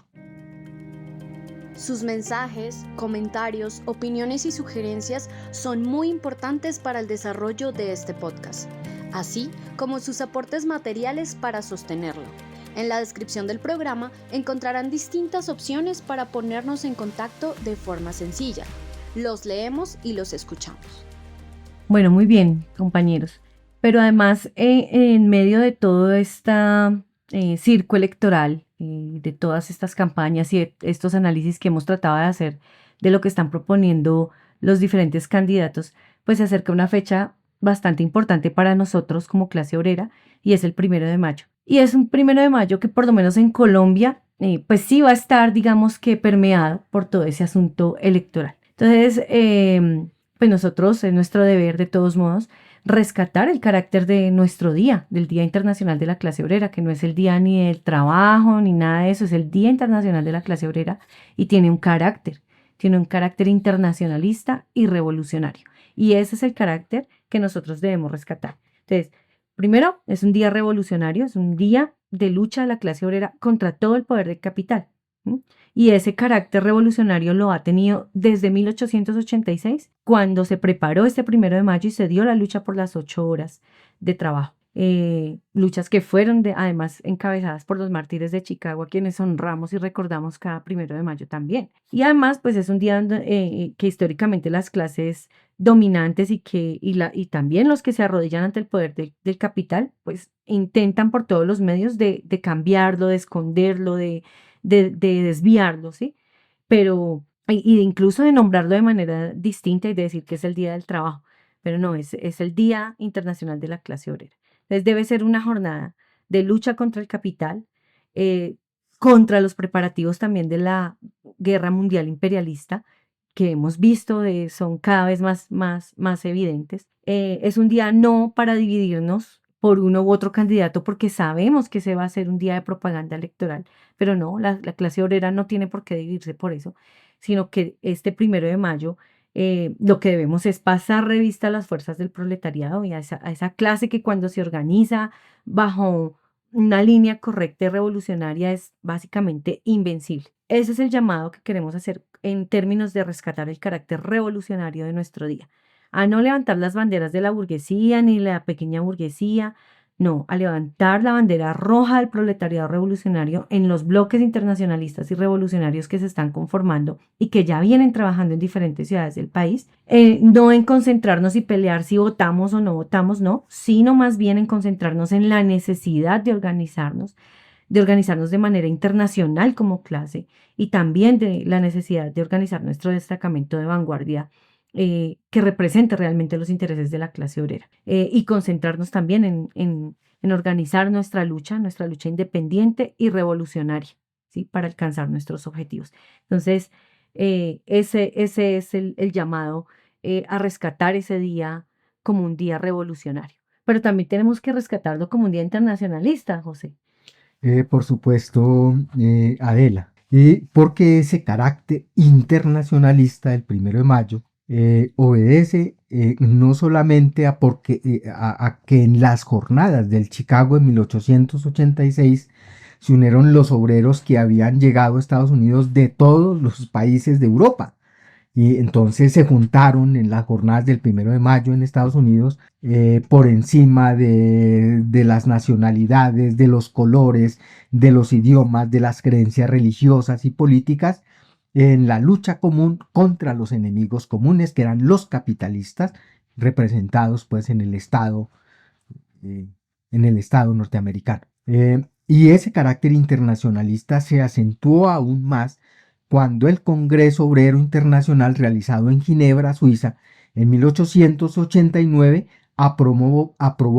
Sus mensajes, comentarios, opiniones y sugerencias son muy importantes para el desarrollo de este podcast, así como sus aportes materiales para sostenerlo. En la descripción del programa encontrarán distintas opciones para ponernos en contacto de forma sencilla. Los leemos y los escuchamos. Bueno, muy bien, compañeros. Pero además, en medio de todo este circo electoral, de todas estas campañas y de estos análisis que hemos tratado de hacer de lo que están proponiendo los diferentes candidatos, pues se acerca una fecha bastante importante para nosotros como clase obrera y es el 1 de mayo. Y es un 1 de mayo que por lo menos en Colombia pues sí va a estar, digamos que permeado por todo ese asunto electoral. Entonces, pues nosotros es nuestro deber de todos modos rescatar el carácter de nuestro día, del Día Internacional de la Clase Obrera, que no es el día ni del trabajo ni nada de eso, es el Día Internacional de la Clase Obrera y tiene un carácter internacionalista y revolucionario. Y ese es el carácter que nosotros debemos rescatar. Entonces, primero, es un día revolucionario, es un día de lucha de la clase obrera contra todo el poder del capital. ¿Sí? Y ese carácter revolucionario lo ha tenido desde 1886, cuando se preparó este 1 de mayo y se dio la lucha por las 8 horas de trabajo. Luchas que fueron además encabezadas por los mártires de Chicago, a quienes honramos y recordamos cada 1 de mayo también. Y además, pues es un día que históricamente las clases dominantes y también los que se arrodillan ante el poder del capital, pues intentan por todos los medios de cambiarlo, de esconderlo, de desviarlo, ¿sí? Pero, y incluso de nombrarlo de manera distinta y de decir que es el Día del Trabajo, pero no, es el Día Internacional de la Clase Obrera. Entonces debe ser una jornada de lucha contra el capital, contra los preparativos también de la guerra mundial imperialista, que hemos visto son cada vez más evidentes. Es un día no para dividirnos por uno u otro candidato, porque sabemos que se va a hacer un día de propaganda electoral, pero no, la clase obrera no tiene por qué dividirse por eso, sino que este 1 de mayo lo que debemos es pasar revista a las fuerzas del proletariado y a esa clase que cuando se organiza bajo una línea correcta y revolucionaria es básicamente invencible. Ese es el llamado que queremos hacer en términos de rescatar el carácter revolucionario de nuestro día. A no levantar las banderas de la burguesía ni la pequeña burguesía, no, a levantar la bandera roja del proletariado revolucionario en los bloques internacionalistas y revolucionarios que se están conformando y que ya vienen trabajando en diferentes ciudades del país, no en concentrarnos y pelear si votamos o no votamos, no, sino más bien en concentrarnos en la necesidad de organizarnos de manera internacional como clase y también de la necesidad de organizar nuestro destacamento de vanguardia que represente realmente los intereses de la clase obrera y concentrarnos también en organizar nuestra lucha independiente y revolucionaria, ¿sí? Para alcanzar nuestros objetivos. Entonces, ese es el llamado a rescatar ese día como un día revolucionario. Pero también tenemos que rescatarlo como un día internacionalista, José. Por supuesto, Adela, porque ese carácter internacionalista del 1 de mayo obedece no solamente a que en las jornadas del Chicago en 1886 se unieron los obreros que habían llegado a Estados Unidos de todos los países de Europa. Y entonces se juntaron en las jornadas del 1 de mayo en Estados Unidos por encima de las nacionalidades, de los colores, de los idiomas, de las creencias religiosas y políticas, en la lucha común contra los enemigos comunes, que eran los capitalistas, representados pues en el Estado norteamericano. Y ese carácter internacionalista se acentuó aún más cuando el Congreso Obrero Internacional, realizado en Ginebra, Suiza, en 1889, aprobó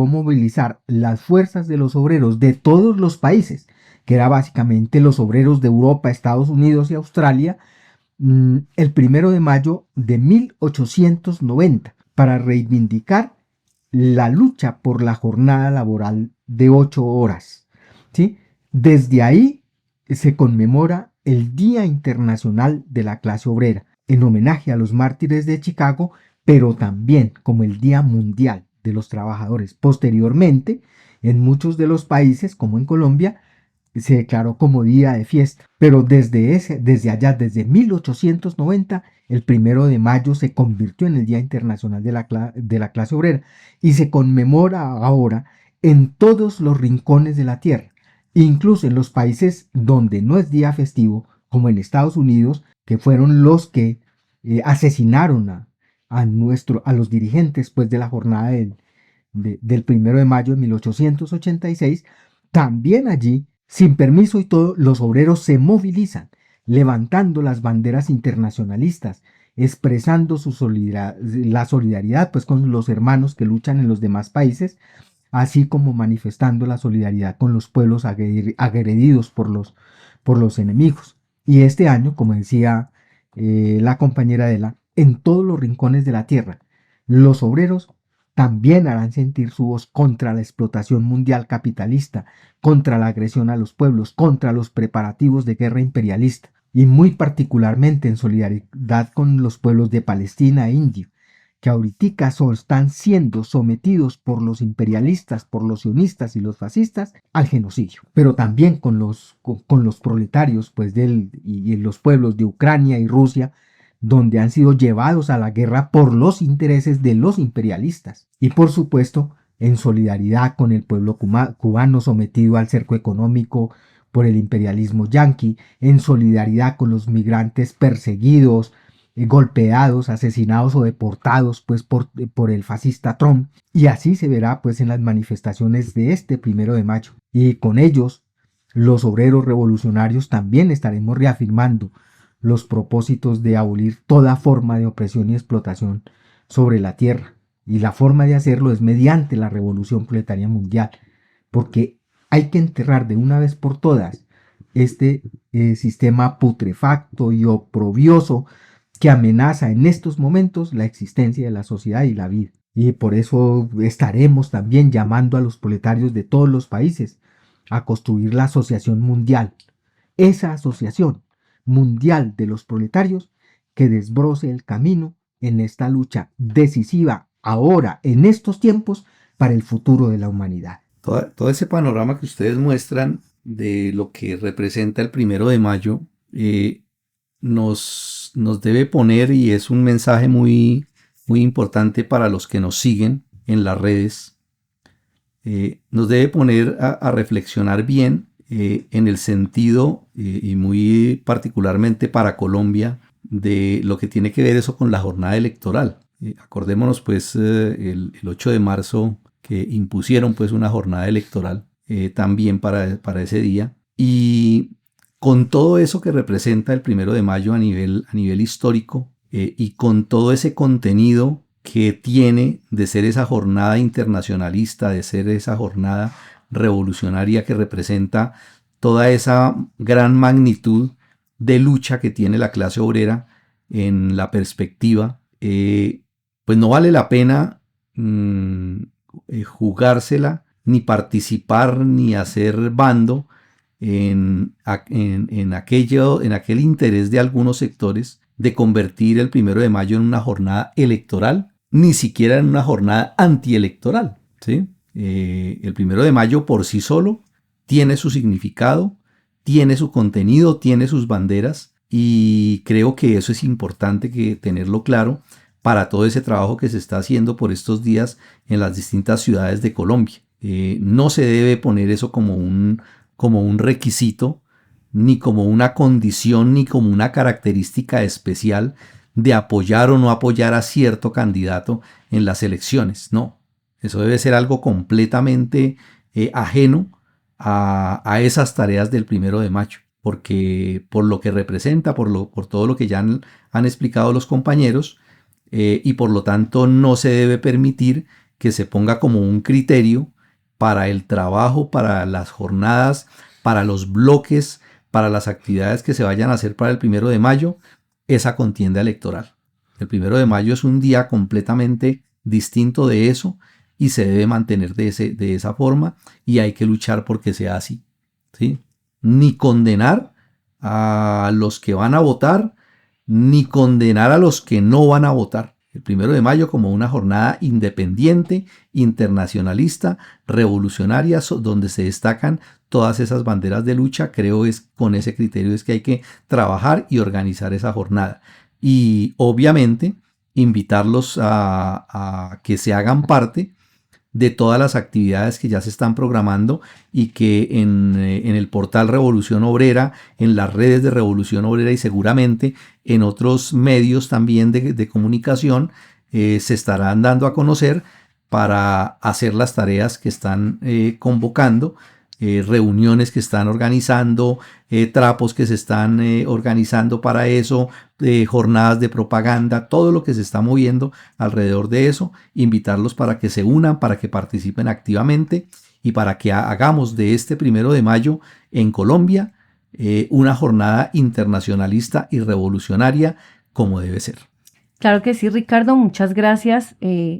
movilizar las fuerzas de los obreros de todos los países, que era básicamente los obreros de Europa, Estados Unidos y Australia, el 1 de mayo de 1890, para reivindicar la lucha por la jornada laboral de 8 horas. ¿Sí? Desde ahí se conmemora el Día Internacional de la Clase Obrera, en homenaje a los mártires de Chicago, pero también como el Día Mundial de los Trabajadores. Posteriormente, en muchos de los países, como en Colombia, se declaró como día de fiesta, pero desde allá, desde 1890, el 1 de mayo se convirtió en el Día Internacional de la Clase Obrera y se conmemora ahora en todos los rincones de la tierra, incluso en los países donde no es día festivo, como en Estados Unidos, que fueron los que asesinaron a los dirigentes pues, de la jornada del 1 de mayo de 1886, también allí, sin permiso y todo, los obreros se movilizan, levantando las banderas internacionalistas expresando la solidaridad pues, con los hermanos que luchan en los demás países, así como manifestando la solidaridad con los pueblos agredidos por los enemigos. Y este año, como decía la compañera Adela, en todos los rincones de la tierra, los obreros también harán sentir su voz contra la explotación mundial capitalista, contra la agresión a los pueblos, contra los preparativos de guerra imperialista, y muy particularmente en solidaridad con los pueblos de Palestina e India, que ahorita están siendo sometidos por los imperialistas, por los sionistas y los fascistas al genocidio, pero también con los proletarios pues, y los pueblos de Ucrania y Rusia, donde han sido llevados a la guerra por los intereses de los imperialistas. Y por supuesto, en solidaridad con el pueblo cubano sometido al cerco económico por el imperialismo yanqui, en solidaridad con los migrantes perseguidos, golpeados, asesinados o deportados pues, por el fascista Trump. Y así se verá pues, en las manifestaciones de este 1 de mayo. Y con ellos, los obreros revolucionarios también estaremos reafirmando los propósitos de abolir toda forma de opresión y explotación sobre la tierra. Y la forma de hacerlo es mediante la revolución proletaria mundial, porque hay que enterrar de una vez por todas este sistema putrefacto y oprobioso que amenaza en estos momentos la existencia de la sociedad y la vida. Y por eso estaremos también llamando a los proletarios de todos los países a construir la Asociación Mundial, esa asociación mundial de los proletarios que desbroce el camino en esta lucha decisiva ahora, en estos tiempos, para el futuro de la humanidad. Todo ese panorama que ustedes muestran de lo que representa el 1 de mayo nos debe poner, y es un mensaje muy, muy importante para los que nos siguen en las redes, nos debe poner a reflexionar bien en el sentido, y muy particularmente para Colombia, de lo que tiene que ver eso con la jornada electoral. Acordémonos pues el 8 de marzo que impusieron pues una jornada electoral también para ese día, y con todo eso que representa el 1 de mayo a nivel histórico, y con todo ese contenido que tiene de ser esa jornada internacionalista, de ser esa jornada revolucionaria que representa toda esa gran magnitud de lucha que tiene la clase obrera en la perspectiva, pues no vale la pena jugársela, ni participar, ni hacer bando en aquel interés de algunos sectores de convertir el 1 de mayo en una jornada electoral, ni siquiera en una jornada antielectoral, ¿sí? El 1 de mayo por sí solo tiene su significado, tiene su contenido, tiene sus banderas, y creo que eso es importante que tenerlo claro para todo ese trabajo que se está haciendo por estos días en las distintas ciudades de Colombia. No se debe poner eso como un requisito, ni como una condición, ni como una característica especial de apoyar o no apoyar a cierto candidato en las elecciones. No, eso debe ser algo completamente ajeno a esas tareas del 1 de mayo, porque por lo que representa, por todo lo que ya han explicado los compañeros, y por lo tanto no se debe permitir que se ponga como un criterio para el trabajo, para las jornadas, para los bloques, para las actividades que se vayan a hacer para el 1 de mayo, esa contienda electoral. El 1 de mayo es un día completamente distinto de eso, y se debe mantener de esa forma, y hay que luchar porque sea así, ¿sí? Ni condenar a los que van a votar, ni condenar a los que no van a votar. El 1 de mayo como una jornada independiente, internacionalista, revolucionaria, donde se destacan todas esas banderas de lucha. Creo es con ese criterio es que hay que trabajar y organizar esa jornada. Y obviamente invitarlos a que se hagan parte de todas las actividades que ya se están programando, y que en el portal Revolución Obrera, en las redes de Revolución Obrera, y seguramente en otros medios también de comunicación se estarán dando a conocer para hacer las tareas que están convocando, reuniones que están organizando, trapos que se están organizando para eso, jornadas de propaganda, todo lo que se está moviendo alrededor de eso, invitarlos para que se unan, para que participen activamente y para que hagamos de este 1 de mayo en Colombia una jornada internacionalista y revolucionaria como debe ser. Claro que sí, Ricardo, muchas gracias.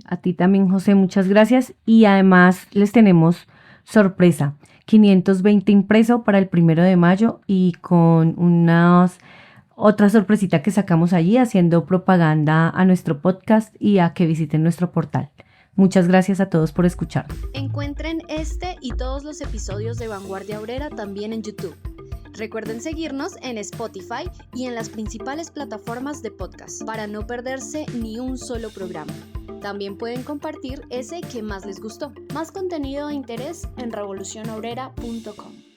A ti también, José, muchas gracias. Y además les tenemos sorpresa, 520 impreso para el 1 de mayo y con otra sorpresita que sacamos allí haciendo propaganda a nuestro podcast y a que visiten nuestro portal. Muchas gracias a todos por escuchar. Encuentren este y todos los episodios de Vanguardia Obrera también en YouTube. Recuerden seguirnos en Spotify y en las principales plataformas de podcast para no perderse ni un solo programa. También pueden compartir ese que más les gustó. Más contenido de interés en revolucionobrera.com.